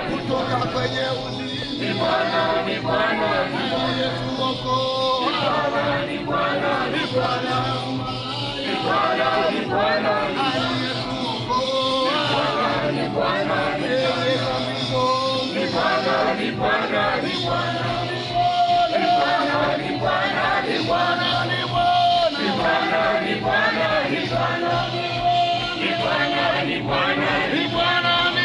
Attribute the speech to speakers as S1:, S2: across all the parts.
S1: kutoka kwenye uzima. Ni Bwana, ni Bwana, Yesu Mwokozi. Ni Bwana, ni Bwana, ni Bwana, ni Bwana, ni Bwana, Yesu Mwokozi. Ni Bwana, ni Bwana, Yesu Mwokozi. Ni Bwana, ni Bwana, ni Bwana, ni Bwana, ni Bwana, ni Bwana, ni Bwana, ni Bwana, ni Bwana, ni Bwana, ni Bwana, ni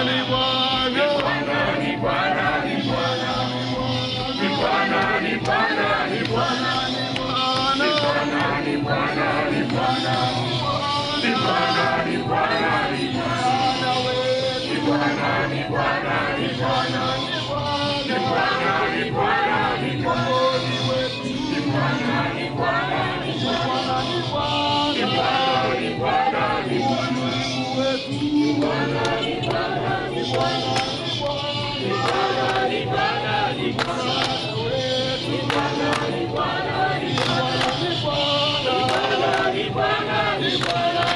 S1: Bwana, ni Bwana. Bwana